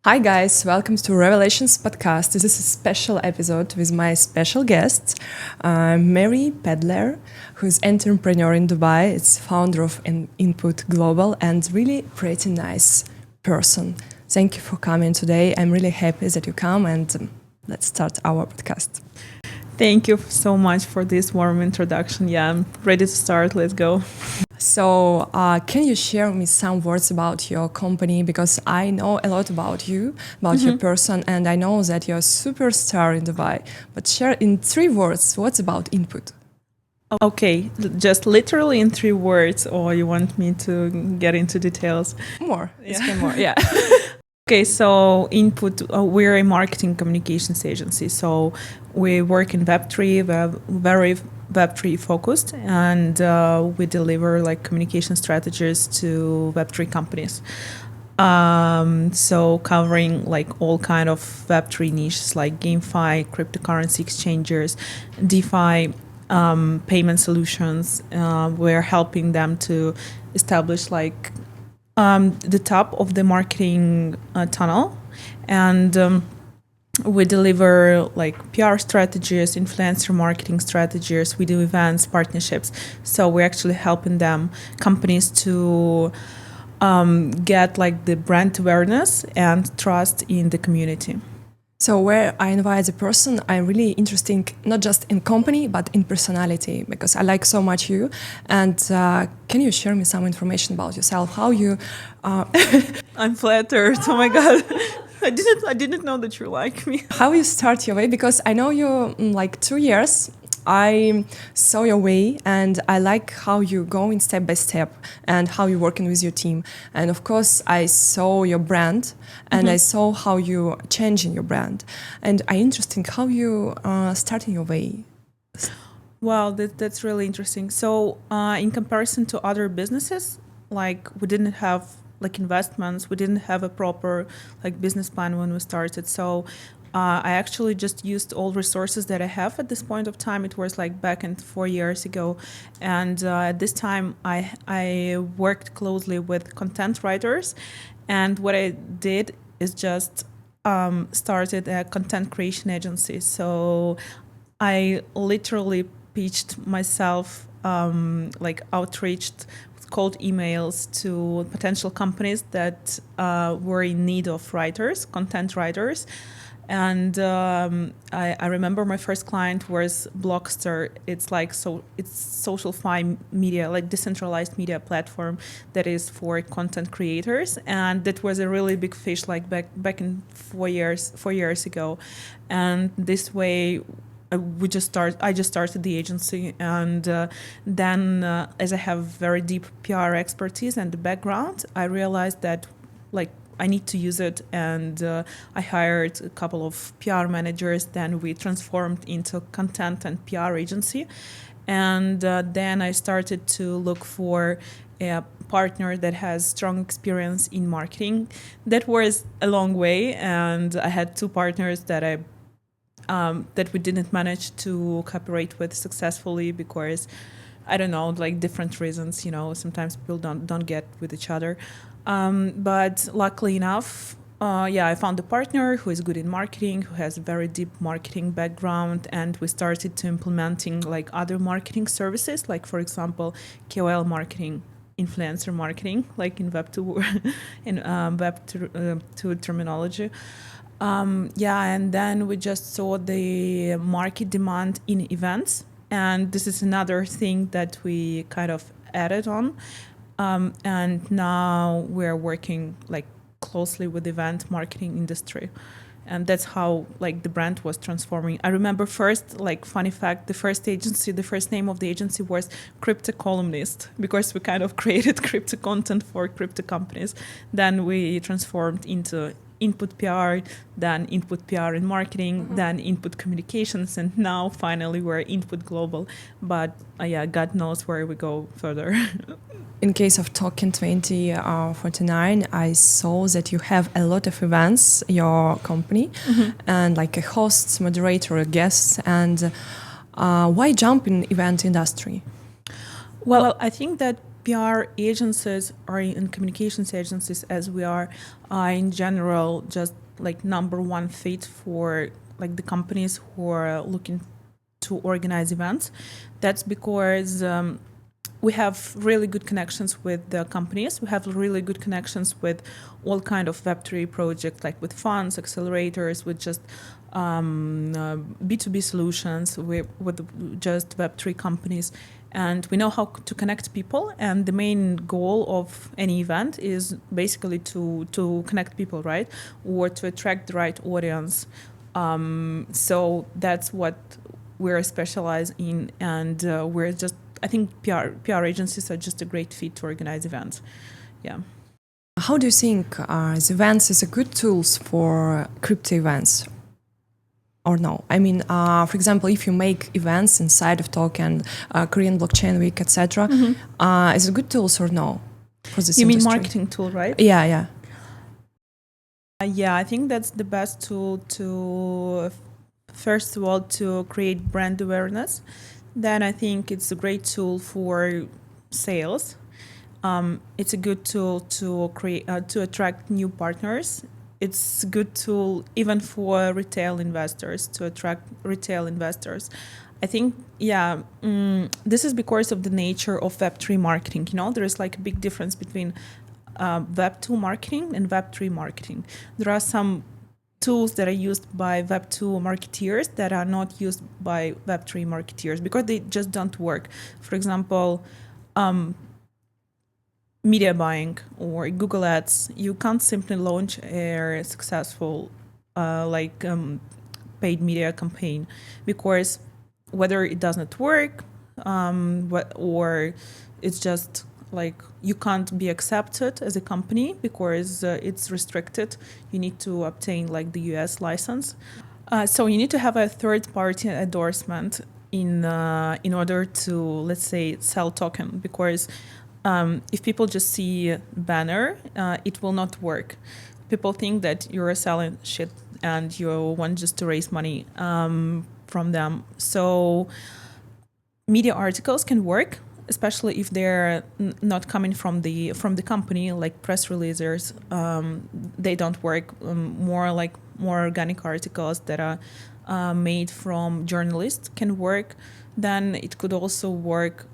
Hi guys, welcome to Revelations podcast. This is a special episode with my special guest, Mary Pedler, who's entrepreneur in Dubai. It's founder of Input Global and really pretty nice person. Thank you for coming today. I'm really happy that you come and let's start our podcast. Thank you so much for this warm introduction. Yeah, I'm ready to start. Let's go. So can you share with me some words about your company? Because I know a lot about you, about your person, and I know that you're a superstar in Dubai. But share in 3 words, what's about Input? Okay, just literally in 3 words, or you want me to get into details? More. Yeah. More, yeah. Okay, so Input, we're a marketing communications agency. So we work in Web3, very Web3 focused, and we deliver like communication strategies to Web3 companies. So covering like all kind of Web3 niches like GameFi, cryptocurrency exchanges, DeFi, payment solutions. We're helping them to establish like the top of the marketing tunnel, and we deliver like PR strategies, influencer marketing strategies. We do events, partnerships. So we're actually helping them, companies, to get like the brand awareness and trust in the community. So where I invite the person, I'm really interested not just in company, but in personality, because I like so much you. And can you share me some information about yourself? How you... I'm flattered. Oh my God. I didn't know that you like me. How you start your way? Because I know you like 2 years. I saw your way and I like how you go in step by step and how you're working with your team. And of course, I saw your brand and I saw how you changing your brand. And I interesting how you starting your way. Wow, that's really interesting. So in comparison to other businesses, like we didn't have like investments, we didn't have a proper like business plan when we started. So I actually just used all resources that I have at this point of time. It was like back in 4 years ago. And at this time, I worked closely with content writers. And what I did is just started a content creation agency. So I literally pitched myself, like outreached cold emails to potential companies that were in need of writers, content writers. And I remember my first client was Blockster. It's like it's social-fi media, like decentralized media platform that is for content creators. And that was a really big fish, like back in 4 years ago. And this way, I just started the agency, and then as I have very deep PR expertise and the background, I realized that like I need to use it, and I hired a couple of PR managers. Then we transformed into content and PR agency, and then I started to look for a partner that has strong experience in marketing. That was a long way, and I had 2 partners that that we didn't manage to cooperate with successfully because I don't know, like different reasons. You know, sometimes people don't get with each other. But luckily enough, I found a partner who is good in marketing, who has a very deep marketing background, and we started to implementing like other marketing services, like for example, KOL marketing, influencer marketing, like in Web2 in Web2 terminology. And then we just saw the market demand in events, and this is another thing that we kind of added on. And now we're working like closely with the event marketing industry. And that's how like the brand was transforming. I remember first, like funny fact, the first name of the agency was Crypto Columnist, because we kind of created crypto content for crypto companies. Then we transformed into Input PR, then Input PR in marketing, then Input Communications, and now finally we're Input Global. But God knows where we go further. In case of Token 2049, I saw that you have a lot of events, your company, and like a host, moderator, guests, and why jump in event industry? Well, I think that PR agencies or in communications agencies, as we are in general, just like number one fit for like the companies who are looking to organize events. That's because we have really good connections with the companies. We have really good connections with all kind of Web3 projects, like with funds, accelerators, with just B2B solutions, with just Web3 companies. And we know how to connect people. And the main goal of any event is basically to connect people, right? Or to attract the right audience. So that's what we're specialized in. And we're just, I think PR agencies are just a great fit to organize events. Yeah. How do you think the events is a good tools for crypto events? Or no? I mean, for example, if you make events inside of token, Korean blockchain week, etc., is it good tools or no for this You industry? mean marketing tool, right? Yeah. Yeah, I think that's the best tool to, first of all, to create brand awareness. Then I think it's a great tool for sales. It's a good tool to create to attract new partners. It's a good tool even for retail investors, to attract retail investors. I think, this is because of the nature of Web3 marketing. You know, there is like a big difference between Web2 marketing and Web3 marketing. There are some tools that are used by Web2 marketeers that are not used by Web3 marketeers because they just don't work. For example, media buying or Google Ads, you can't simply launch a successful paid media campaign because whether it does not work or it's just like you can't be accepted as a company because it's restricted. You need to obtain like the US license. So you need to have a third-party endorsement in order to, let's say, sell token because if people just see a banner, it will not work. People think that you're selling shit and you want just to raise money from them. So media articles can work, especially if they're not coming from the company, like press releases. They don't work. More organic articles that are made from journalists can work. Then it could also work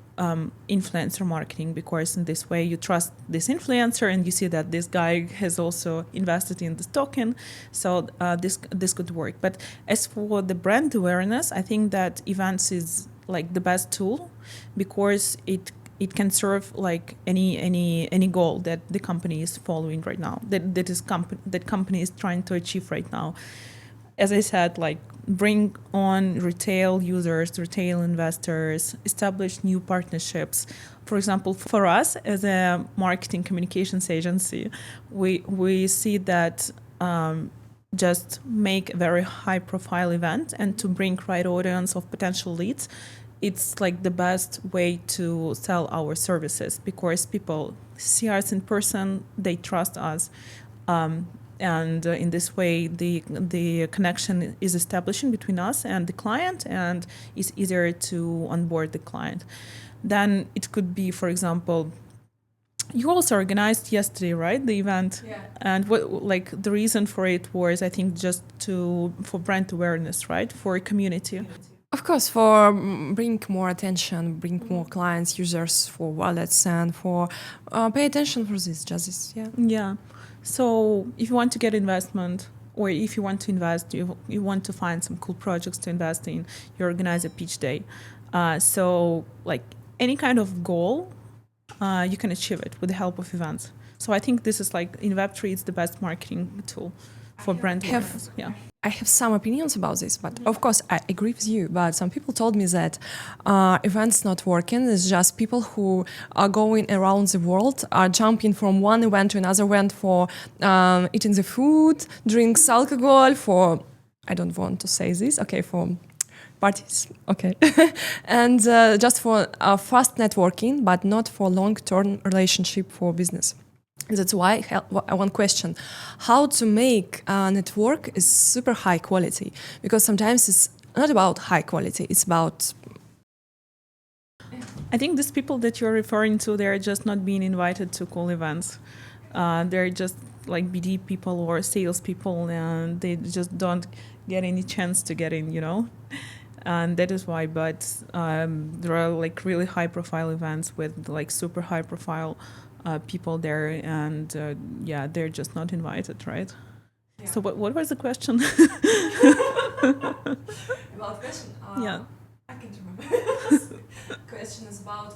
influencer marketing because in this way you trust this influencer and you see that this guy has also invested in this token. So this could work. But as for the brand awareness, I think that events is like the best tool because it can serve like any goal that the company is following right now, that company is trying to achieve right now. As I said, like bring on retail users, retail investors, establish new partnerships. For example, for us as a marketing communications agency, we see that just make a very high profile event and to bring right audience of potential leads, it's like the best way to sell our services because people see us in person, they trust us. And in this way, the connection is establishing between us and the client, and it's easier to onboard the client. Then it could be, for example, you also organized yesterday, right? The event, and what like the reason for it was, I think, just for brand awareness, right? For a community. Of course, for bring more attention, bring more clients, users for wallets, and for pay attention for this, just this, Yeah. So if you want to get investment, or if you want to invest, you want to find some cool projects to invest in, you organize a pitch day. So like any kind of goal, you can achieve it with the help of events. So I think this is like in Web3, it's the best marketing tool for brand awareness. Yeah. I have some opinions about this, but of course I agree with you. But some people told me that events not working. It's just people who are going around the world, are jumping from one event to another event for eating the food, drinks alcohol, for, I don't want to say this, okay, for parties, okay, and just for fast networking, but not for long-term relationship for business. That's why one question: how to make a network is super high quality? Because sometimes it's not about high quality; it's about I think these people that you're referring to, they're just not being invited to cool events. They're just like BD people or sales people, and they just don't get any chance to get in, and that is why. But there are like really high profile events with like super high profile people there, and they're just not invited, right? Yeah. So what was the question? About question? Yeah. I can't remember. Question is about,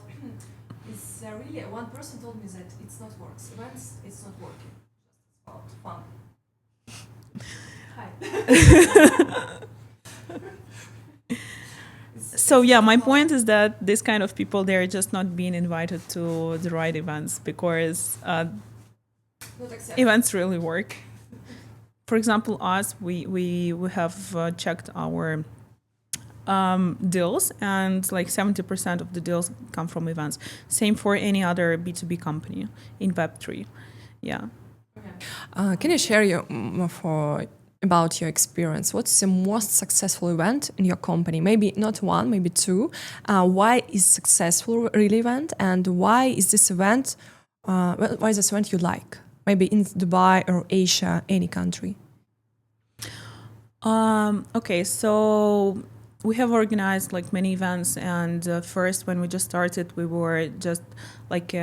is there really, one person told me that it's not works. Events, it's not working. It's about fun. Hi. So my point is that this kind of people, they're just not being invited to the right events because events really work. For example, us, we have checked our deals, and like 70% of the deals come from events. Same for any other B2B company in Web3. Yeah. Okay. Can you share about your experience? What's the most successful event in your company? Maybe not one, maybe two. Why is successful really event, and why is this event you like? Maybe in Dubai or Asia, any country. Okay, so we have organized like many events, and first when we just started, we were just like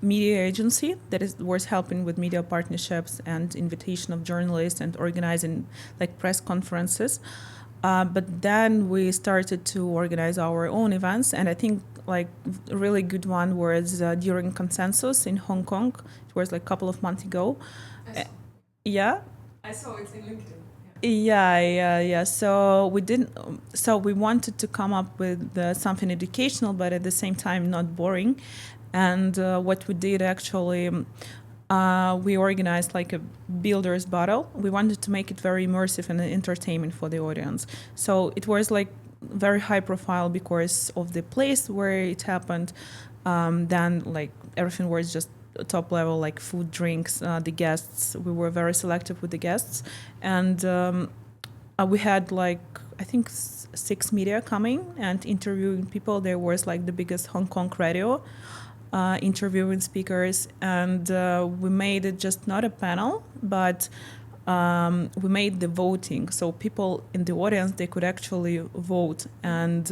media agency that was helping with media partnerships and invitation of journalists and organizing like press conferences. But then we started to organize our own events, and I think like a really good one was during Consensus in Hong Kong. It was like a couple of months ago. Yeah. I saw it in LinkedIn. Yeah. So we wanted to come up with something educational, but at the same time not boring. And what we did actually, we organized like a builder's battle. We wanted to make it very immersive and entertainment for the audience. So it was like very high profile because of the place where it happened. Then like everything was just top level, like food, drinks, the guests. We were very selective with the guests, and we had like I think 6 media coming and interviewing people. There was like the biggest Hong Kong radio interviewing speakers, and we made it just not a panel, but we made the voting, so people in the audience, they could actually vote. And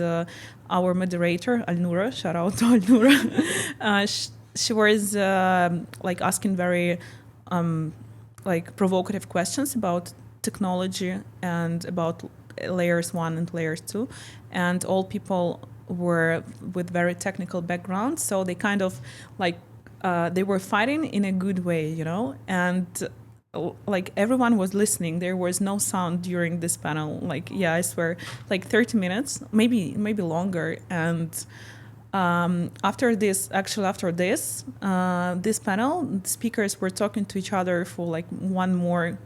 our moderator Alnura, shout out to Alnura, she was like asking very like provocative questions about technology and about layers 1 and layers 2, and all people were with very technical backgrounds, so they kind of like they were fighting in a good way, and like everyone was listening. There was no sound during this panel, like I swear, like 30 minutes, maybe longer. And after this panel, the speakers were talking to each other for like 1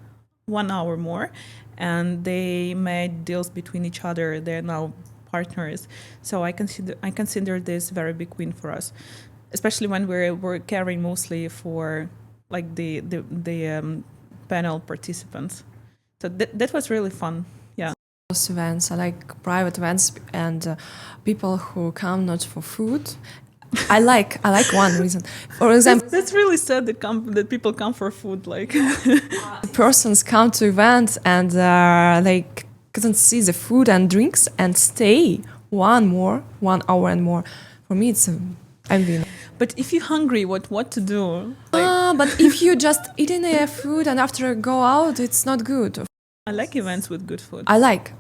hour more, and they made deals between each other. They're now partners. So I consider this very big win for us, especially when we're caring mostly for like the panel participants. So that was really fun. Yeah. Those events, I like private events and people who come not for food. I like one reason. For example, that's really sad that people come for food. Like persons come to events and they couldn't see the food and drinks and stay 1 hour and more. For me, it's envy. But if you're hungry, what to do? But if you just eating food and after go out, it's not good. I like events with good food. I like.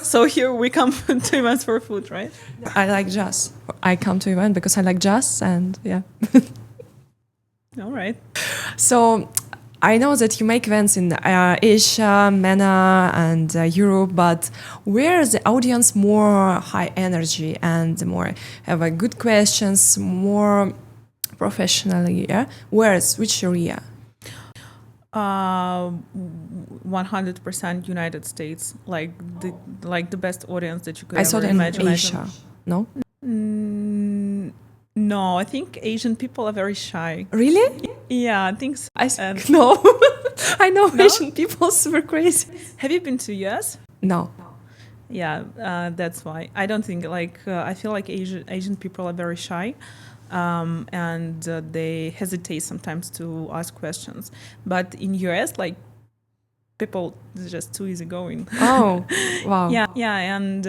So here we come to events for food, right? I like jazz. I come to event because I like jazz, and yeah. All right. So I know that you make events in Asia, MENA, and Europe, but where is the audience more high energy and more have good questions, more professionally? Yeah, which area? 100% United States, like the best audience that you could ever imagine. I saw in Asia. No. No, I think Asian people are very shy. Really? Yeah, I think so. No. I know Asian people are super crazy. Have you been to US? No. That's why. I don't think I feel like Asian people are very shy, and they hesitate sometimes to ask questions. But in US, like people is just too easygoing. Oh, wow. And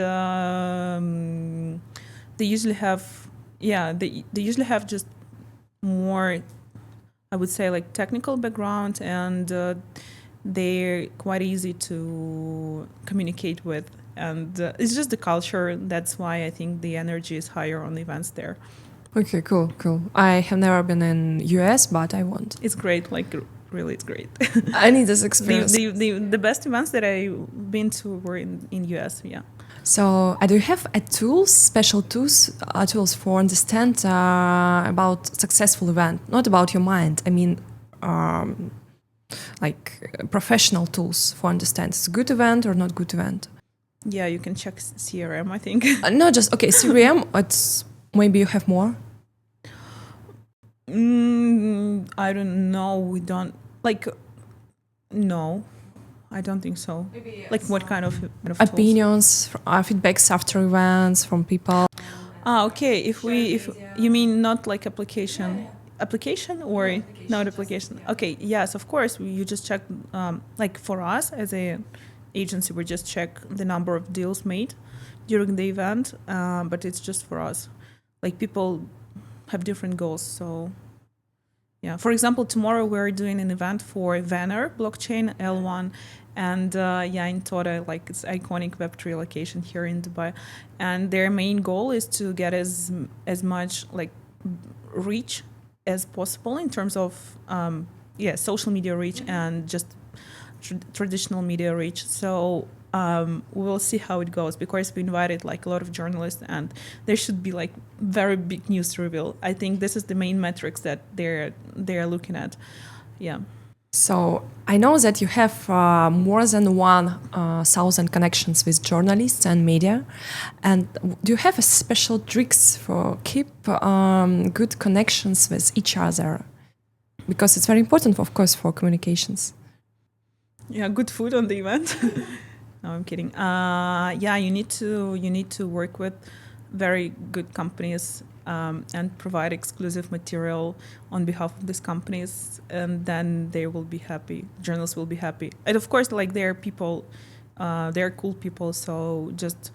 they usually have they usually have just more, I would say, like technical background, and they're quite easy to communicate with. And it's just the culture. That's why I think the energy is higher on events there. Okay, cool. I have never been in US, but I want. It's great. Really, it's great. I need this experience. The best events that I've been to were in US. Yeah. So, do you have special tools for understand about successful event? Not about your mind. I mean, like professional tools for understand it's a good event or not good event. Yeah, you can check CRM, I think. Not just CRM. It's maybe you have more. I don't know. We don't No, I don't think so. Maybe like what kind of opinions, feedbacks after events from people. Okay. If you mean not like application or not application. Okay. Yes, of course. You just check. Like for us as a agency, we just check the number of deals made during the event. But it's just for us. Like people have different goals. So yeah, for example, tomorrow we're doing an event for Visionaire blockchain L1, and in Toda, like it's iconic Web3 location here in Dubai, and their main goal is to get as much like reach as possible in terms of social media reach and just traditional media reach. So we'll see how it goes, because we invited like a lot of journalists, and there should be like very big news reveal. I think this is the main metrics that they're looking at. Yeah. So I know that you have more than 1,000 connections with journalists and media. And do you have a special tricks for keep good connections with each other? Because it's very important, of course, for communications. Yeah, good food on the event. No, I'm kidding. You need to work with very good companies and provide exclusive material on behalf of these companies, and then they will be happy. Journalists will be happy, and of course, like they're people, they're cool people. So just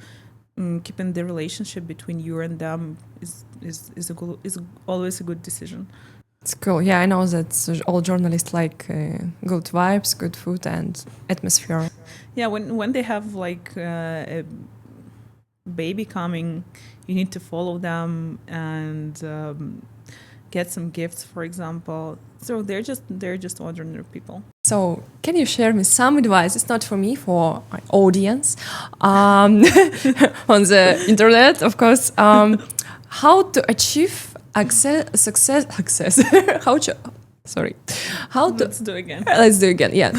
keeping the relationship between you and them is always a good decision. It's cool. Yeah, I know that all journalists like good vibes, good food, and atmosphere. Yeah, when they have like a baby coming, you need to follow them and get some gifts, for example. So they're just ordinary people. So can you share me some advice? It's not for me, for my audience on the internet, of course. How to achieve success? Let's do again. Yeah.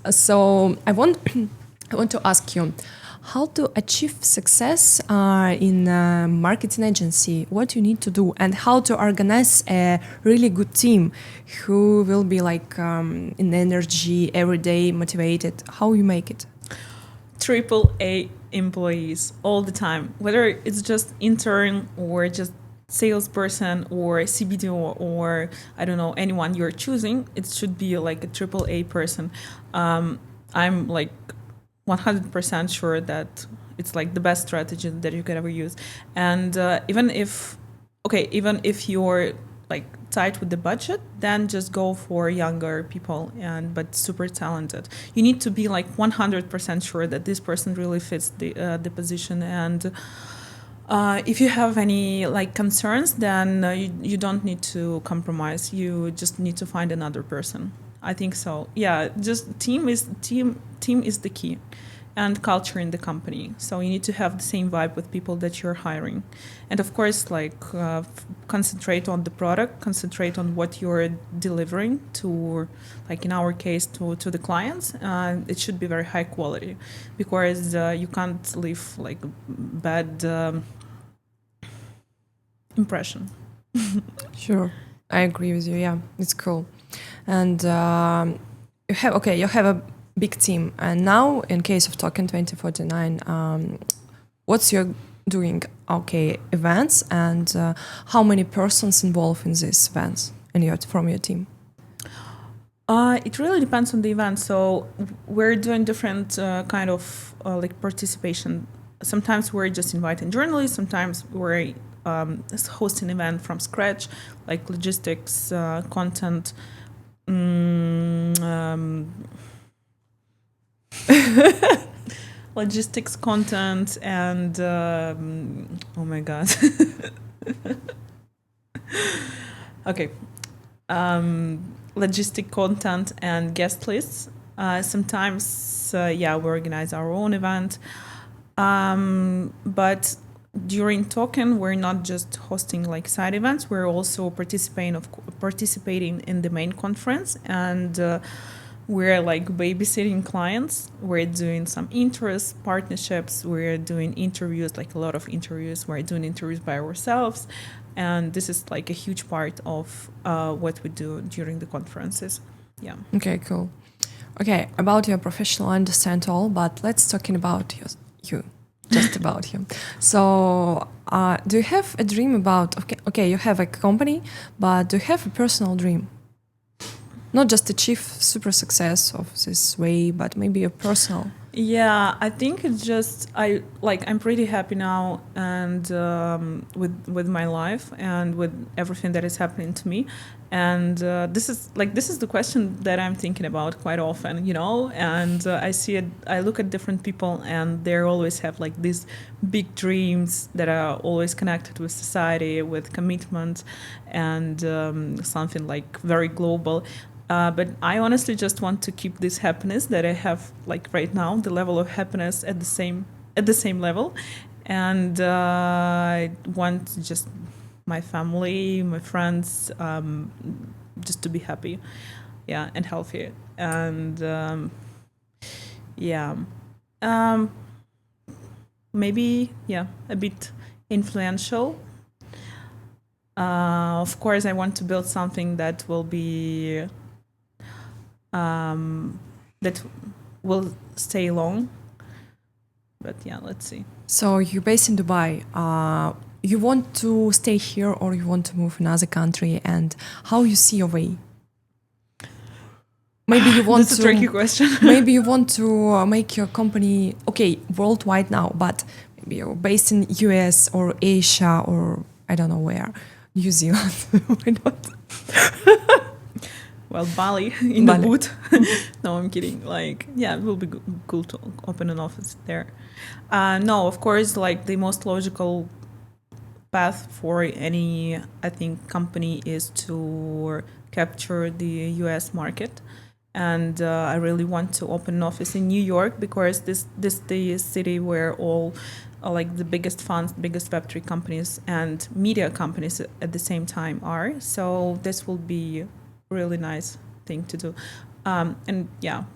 So I want to ask you, how to achieve success in a marketing agency? What you need to do, and how to organize a really good team who will be like in energy every day, motivated. How you make it? AAA employees all the time, whether it's just intern or just salesperson or CBDO or I don't know, anyone you're choosing, it should be like a AAA person. I'm like 100% sure that it's like the best strategy that you could ever use. And even if you're like tight with the budget, then just go for younger people but super talented. You need to be like 100% sure that this person really fits the position. And if you have any like concerns, then you don't need to compromise. You just need to find another person. I think so. Yeah, just team is the key, and culture in the company. So you need to have the same vibe with people that you're hiring, and of course, like concentrate on the product, concentrate on what you're delivering to, like in our case, to the clients. It should be very high quality, because you can't leave like bad impression. Sure, I agree with you. Yeah, it's cool. And you have a big team. And now, in case of Token 2049, what's your doing? Okay, events, and how many persons involved in these events from your team? It really depends on the event. So we're doing different kind of like participation. Sometimes we're just inviting journalists. Sometimes we're hosting an event from scratch, like logistics, content. Logistics, content, and oh my god. Okay. Logistic content and guest lists. Sometimes, we organize our own event. But during Token, we're not just hosting like side events. We're also participating in the main conference, and we're like babysitting clients. We're doing some interest partnerships. We're doing interviews, like a lot of interviews. We're doing interviews by ourselves. And this is like a huge part of what we do during the conferences. Yeah. Okay, cool. Okay, about your professional, I understand all, but let's talking about you. Just about you. So, do you have a dream about, okay, you have a company, but do you have a personal dream? Not just achieve super success of this way, but maybe a personal. Yeah, I think it's just I'm pretty happy now, and with my life and with everything that is happening to me, and this is the question that I'm thinking about quite often, and I see it. I look at different people, and they always have like these big dreams that are always connected with society, with commitment, and something like very global. But I honestly just want to keep this happiness that I have like right now, the level of happiness at the same level, and I want just my family, my friends, just to be happy, and healthy, and maybe a bit influential. Of course, I want to build something that will be. That will stay long, but let's see. So you're based in Dubai. You want to stay here, or you want to move another country? And how you see your way? Maybe you want That's a tricky question. Maybe you want to make your company worldwide now, but maybe you're based in US or Asia or I don't know where, New Zealand. Why not? Well, Bali in the boot. No, I'm kidding. It will be cool to open an office there. No, of course, the most logical path for any, I think, company is to capture the US market. And I really want to open an office in New York because this is the city where all the biggest funds, biggest Web3 companies and media companies at the same time are. So this will be really nice thing to do, and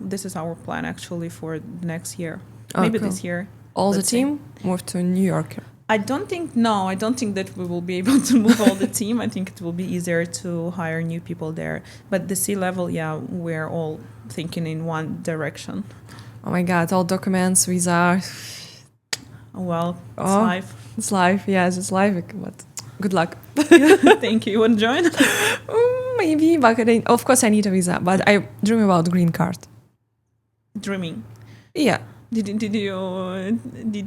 this is our plan actually for the next year, maybe cool. This year. All the team move to New York. I don't think that we will be able to move all the team. I think it will be easier to hire new people there, but the C-level, we're all thinking in one direction. Oh my god, all documents, visa. Well, it's life. It's life, yes, it's life, but good luck. Thank you. You want to join? Maybe, but of course I need a visa. But I dream about green card. Dreaming. Yeah. Did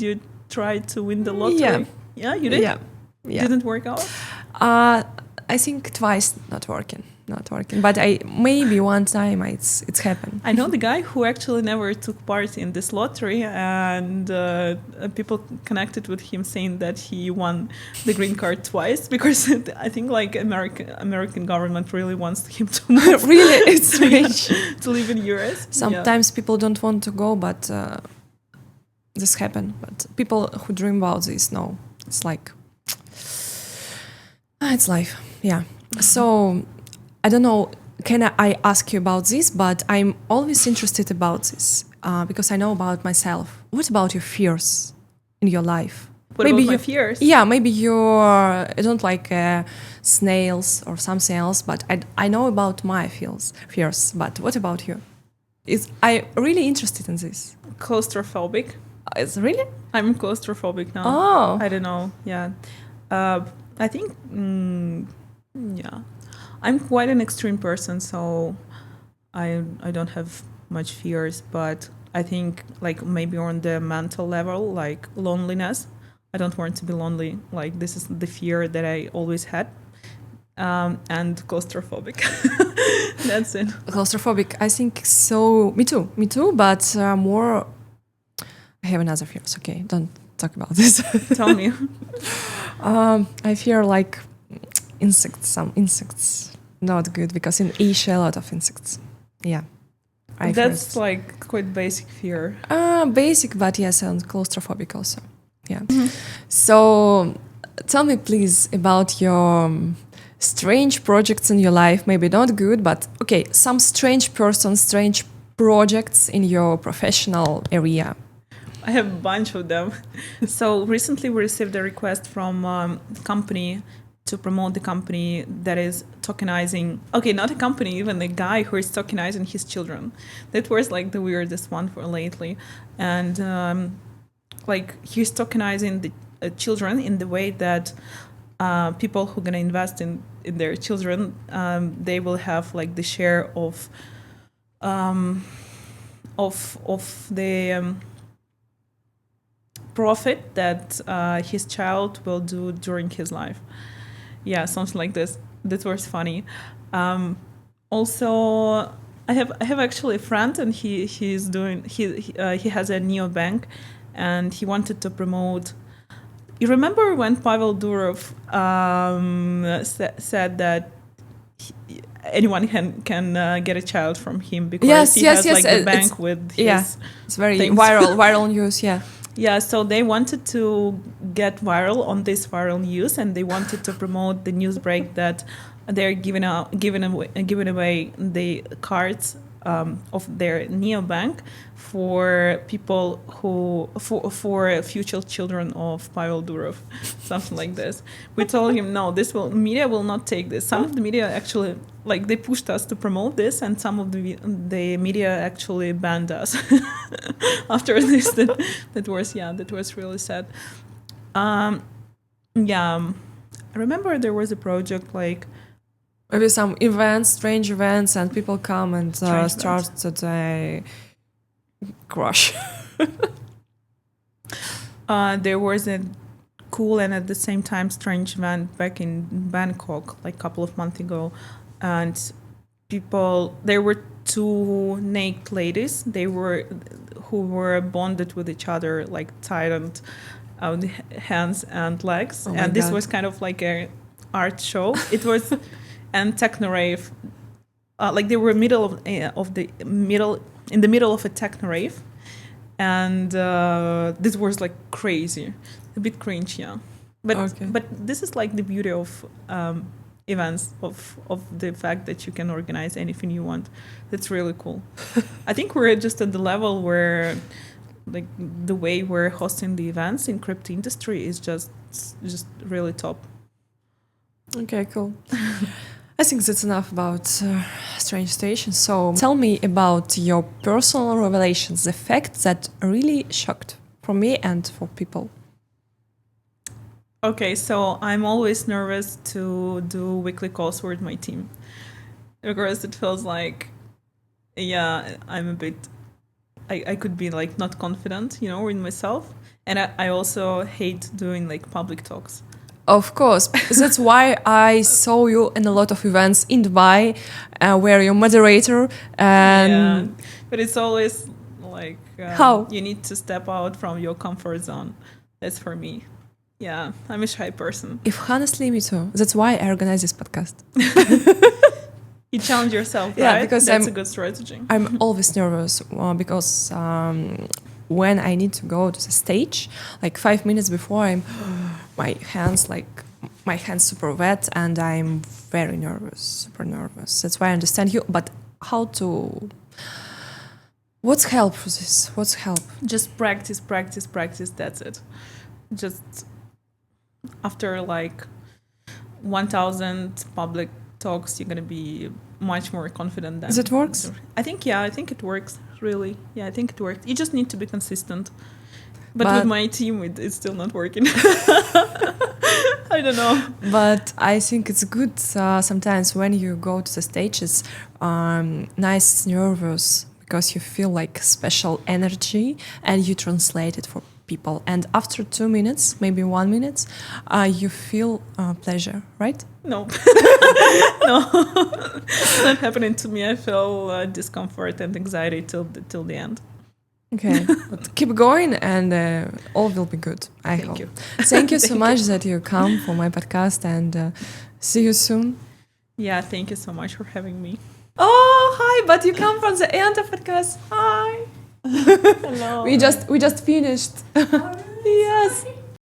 you try to win the lottery? Yeah. Yeah, you did. Yeah. Didn't work out. I think twice not working. But maybe one time it's happened. I know the guy who actually never took part in this lottery, and people connected with him saying that he won the green card twice because I think American government really wants him to move. Really, it's strange to live in US. Sometimes people don't want to go, but this happened. But people who dream about this know it's it's life. Yeah. So. I don't know, can I ask you about this, but I'm always interested about this because I know about myself. What about your fears in your life? What about my fears? Yeah, maybe you don't like snails or something else, but I know about my fears. But what about you? I really interested in this. Claustrophobic. It's really? I'm claustrophobic now. Oh. I don't know. Yeah. I think, yeah. I'm quite an extreme person, so I don't have much fears, but I think like maybe on the mental level, like loneliness. I don't want to be lonely. Like this is the fear that I always had. And claustrophobic. That's it. Claustrophobic, I think so. Me too, but more. I have another fears. Okay, don't talk about this. Tell me. I fear like insects. Some insects not good because in Asia a lot of insects. Yeah, that's like quite basic fear. Basic, but yes, and claustrophobic also. Yeah. Mm-hmm. So, tell me please about your strange projects in your life. Maybe not good, but okay, some strange persons, strange projects in your professional area. I have a bunch of them. So recently we received a request from a company to promote the company that is tokenizing. Okay, not a company, even a guy who is tokenizing his children. That was like the weirdest one for lately. And like he's tokenizing the children in the way that people who are going to invest in their children, they will have like the share of the profit that his child will do during his life. Yeah, something like this. That was funny. Also, I have actually a friend, and he has a neobank, and he wanted to promote. You remember when Pavel Durov said that anyone can get a child from him because he has like the bank with his. Yeah, it's very viral news. Yeah. Yeah, so they wanted to get viral on this viral news, and they wanted to promote the news break that they're giving away the cards of their neobank for people for future children of Pavel Durov, something like this. We told him no, media will not take this. Some of the media actually like they pushed us to promote this, and some of the media actually banned us after this. That was really sad. Yeah, I remember there was a project like. Maybe some strange events, and people come and start to crush. There was a cool and at the same time strange event back in Bangkok, like a couple of months ago, and there were two naked ladies. Who were bonded with each other, like tied on the hands and legs, and this was kind of like a art show. It was. And techno rave, like they were in the middle of a techno rave, and this was like crazy, a bit cringe, yeah. But this is like the beauty of events, of the fact that you can organize anything you want. That's really cool. I think we're just at the level where, like, the way we're hosting the events in crypto industry is just really top. Okay, cool. I think that's enough about strange situations. So tell me about your personal revelations, the fact that really shocked for me and for people. Okay, so I'm always nervous to do weekly calls with my team because it feels like, yeah, I'm a bit, I could be like not confident, in myself. And I also hate doing like public talks. Of course, that's why I saw you in a lot of events in Dubai, where you're moderator. Yeah, but it's always like how you need to step out from your comfort zone. That's for me. Yeah, I'm a shy person. If honestly, me too. That's why I organize this podcast. You challenge yourself, yeah, right? Because that's a good strategy. I'm always nervous because when I need to go to the stage, like 5 minutes before, my hands super wet, and I'm very nervous, super nervous. That's why I understand you. But what's help for this? What's help? Just practice. That's it. Just after like 1,000 public talks, you're gonna be much more confident than. Does it works? I think it works, really. Yeah, I think it works. You just need to be consistent. But with my team, it's still not working. I don't know. But I think it's good sometimes when you go to the stages, nice, nervous, because you feel like special energy and you translate it for people. And after 2 minutes, maybe 1 minute, you feel pleasure, right? No. No. It's not happening to me. I feel discomfort and anxiety till the end. Okay, but keep going and all will be good, I hope. You. Thank you so much that you come for my podcast and see you soon. Yeah, thank you so much for having me. Oh, hi, but you come from the end of podcast. Hi. Hello. We just finished. Yes.